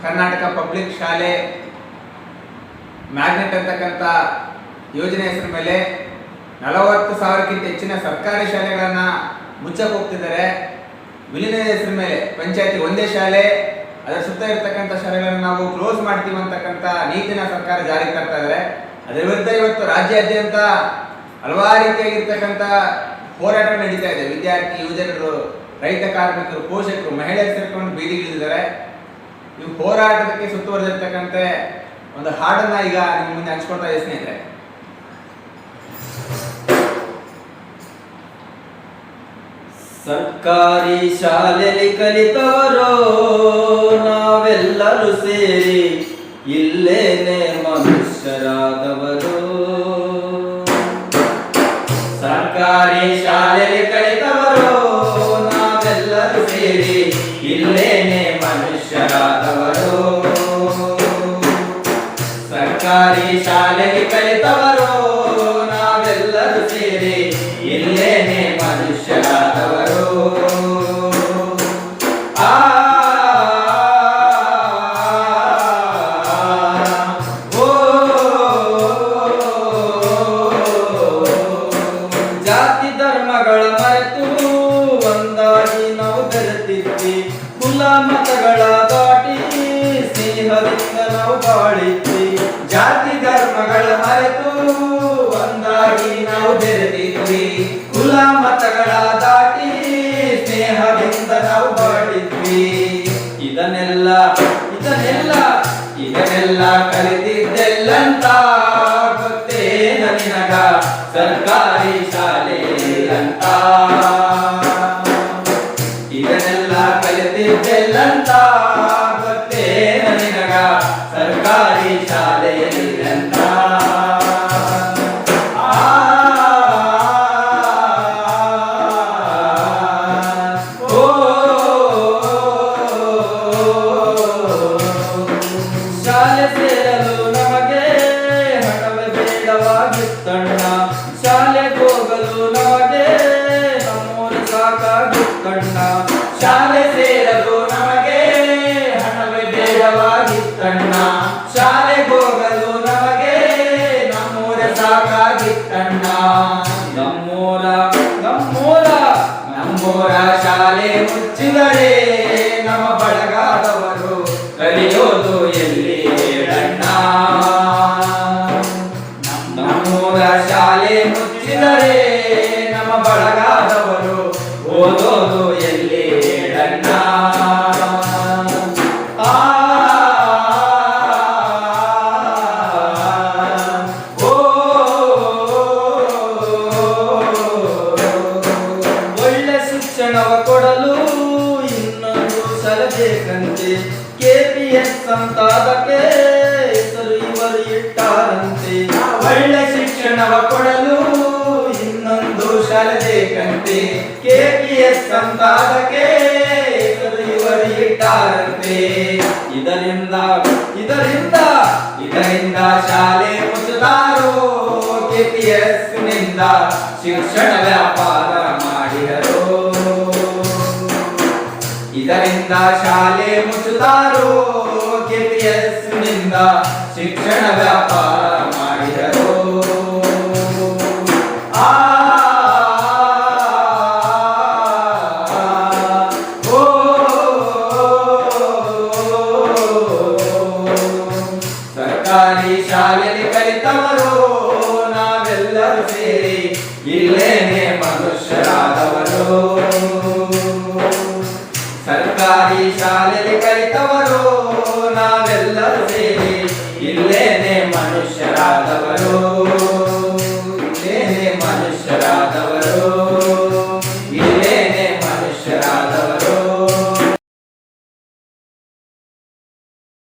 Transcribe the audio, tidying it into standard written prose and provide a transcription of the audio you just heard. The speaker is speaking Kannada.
ಕರ್ನಾಟಕ ಪಬ್ಲಿಕ್ ಶಾಲೆ ಮ್ಯಾಗ್ನೆಟ್ ಅಂತಕ್ಕಂಥ ಯೋಜನೆ ಹೆಸರು ಮೇಲೆ 40,000ಕ್ಕಿಂತ ಹೆಚ್ಚಿನ ಸರ್ಕಾರಿ ಶಾಲೆಗಳನ್ನು ಮುಚ್ಚಕ್ಕೆ ಹೋಗ್ತಿದ್ದಾರೆ. ವಿಲೀನದ ಹೆಸರು ಮೇಲೆ ಪಂಚಾಯತಿ ಒಂದೇ ಶಾಲೆ, ಅದರ ಸುತ್ತ ಇರತಕ್ಕಂಥ ಶಾಲೆಗಳನ್ನು ನಾವು ಕ್ಲೋಸ್ ಮಾಡ್ತೀವಿ ಅಂತಕ್ಕಂಥ ನೀತಿನ ಸರ್ಕಾರ ಜಾರಿಗೆ ತರ್ತಾ ಇದ್ದಾರೆ. ಅದರ ವಿರುದ್ಧ ಇವತ್ತು ರಾಜ್ಯಾದ್ಯಂತ ಹಲವಾರು ರೀತಿಯಾಗಿರ್ತಕ್ಕಂಥ ಹೋರಾಟ ನಡೀತಾ ಇದೆ. ವಿದ್ಯಾರ್ಥಿ ಯುವಜನರು, ರೈತ ಕಾರ್ಮಿಕರು, ಪೋಷಕರು, ಮಹಿಳೆಯರು ಸೇರ್ಕೊಂಡು ಬೀದಿಗಿಳಿದಿದ್ದಾರೆ. ಇವು ಹೋರಾಟಕ್ಕೆ ಸುತ್ತುವರೆದಿರ್ತಕ್ಕಂಥ ಒಂದು ಹಾಡನ್ನ ಈಗ ನಿಮ್ಮ ಮುಂದೆ ಹಂಚ್ಕೊಳ್ತಾ ಇದೆ ಸ್ನೇಹಿತರೆ. ಸರ್ಕಾರಿ ಶಾಲೆಯಲ್ಲಿ ಕಲಿತವರು ನಾವೆಲ್ಲರೂ ಸೇರಿ ಇಲ್ಲೇನೆ ಮನುಷ್ಯರಾದವರು. ಸರ್ಕಾರಿ ಶಾಲೆಯಲ್ಲಿ ಕಲಿತವರು ನಾವೆಲ್ಲರೂ ಸೇರಿ ಇಲ್ಲೇನೆ ಮನುಷ್ಯರಾದವರು. ಸರ್ಕಾರಿ ಶಾಲೆಯಲ್ಲಿ ಕಲಿತವರು ನಾವೆಲ್ಲರೂ ಸೇರಿ ಇಲ್ಲೇನೆ ಮನುಷ್ಯರಾದವರು. ಜಾತಿ ಧರ್ಮಗಳ ಮರೆತು ಒಂದಾಗಿ ನಾವು ಬೆರೆತಿದ್ವಿ. ಕುಲ ಮತಗಳ ದಾಟಿ ಸ್ನೇಹದಿಂದ ನಾವು ಬಾಳಿದ್ವಿ. ಜಾತಿ ಧರ್ಮಗಳ ಮರೆತು ಒಂದಾಗಿ ನಾವು ಬೆರೆತಿದ್ವಿ. ಕುಲ ಮತಗಳ ದಾಟಿ ಸ್ನೇಹದಿಂದ ನಾವು ಬಾಳಿದ್ವಿ. ಇದನ್ನೆಲ್ಲ ಕಲಿತಿದ್ದೆಲ್ಲಂತ ಗೊತ್ತೇನ ನಿನಗ ಸರ್ಕಾರಿ ಶಾಲೆ ಅಂತ. ಇದನ್ನೆಲ್ಲ ಕಲಿತಿದ್ದೆಲ್ಲಂತ ಗೊತ್ತೇನ ನಿನಗ ಸರ್ಕಾರಿ ಶಾಲೆ ಅಂತ. ಶಾಲೆ ಸೇರಲು ನಮಗೆ ಹಣವೇ ಬೇಡವಾಗಿತ್ತಣ್ಣ. ಶಾಲೆಗೆ ಹೋಗಲು ನಮಗೆ ನಮ್ಮೂರು ಸಾಕಾಗಿತ್ತಣ್ಣ. ಶಾಲೆ ಸೇರಲು ನಮಗೆ ಹಣವೇ ಬೇಡವಾಗಿತ್ತಣ್ಣ. ಶಾಲೆಗೆ ಹೋಗಲು ನಮಗೆ ನಮ್ಮೂರ ಸಾಕಾಗಿತ್ತಣ್ಣ. ನಮ್ಮೂರ ಶಾಲೆ ಮುಚ್ಚಿದರೆ ನಮ್ಮ ಬಳಗಾದವರು ಕಲಿಯೋದು ಎಲ್ಲಿ ಹೇಳಣ್ಣ. ನಮ್ಮೂರ ಶಾಲೆ ಮುಚ್ಚಿದರೆ ನಮ್ಮ ಬಳಗಾದವರು ಓದೋದು ಎಲ್ಲಿ ಹೇಳಣ್ಣ. ಒಳ್ಳೆ ಶಿಕ್ಷಣವ ಕೊಡಲು ಇನ್ನೊಂದು ಸಲಬೇಕಂತೆ. KPS ಸಂತಾದಕ್ಕೆ ಹೆಸರು ಇವರು ಇಟ್ಟಾರಂತೆ. ಒಳ್ಳೆ ಶಿಕ್ಷಣವ ಕೊಡಲು ಇನ್ನೊಂದು ಶಾಲೆಬೇಕಂತೆ. KPS ಸಂತಾದಕ್ಕೆ ಹೆಸರು ಇವರು ಇಟ್ಟಾರಂತೆ. ಇದರಿಂದ ಶಾಲೆ ಮುಚ್ಚುತ್ತಾರೋ. KPS ನಿಂದ ಶಿಕ್ಷಣ ವ್ಯಾಪಾರ ಮಾಡಿದರು. ಇದರಿಂದ ಶಾಲೆ ಮುಚ್ಚುತ್ತಾರೋ. KPS ನಿಂದ ಶಿಕ್ಷಣ ವ್ಯಾಪಾರ ಮಾಡಿದರು. ಸರ್ಕಾರಿ ಶಾಲೆಯಲ್ಲಿ ಕಲಿತವರು ನಾವೆಲ್ಲರೂ ಸೇರಿ ಇಲ್ಲೇನೆ ಮನುಷ್ಯರಾದವರು. ಸರ್ಕಾರಿ ಶಾಲೆಯಲ್ಲಿ ಕಲಿತವರು ನಾವೆಲ್ಲರೂ ಸೇರಿ ಇಲ್ಲೇನೆ ಮನುಷ್ಯರಾದವರು.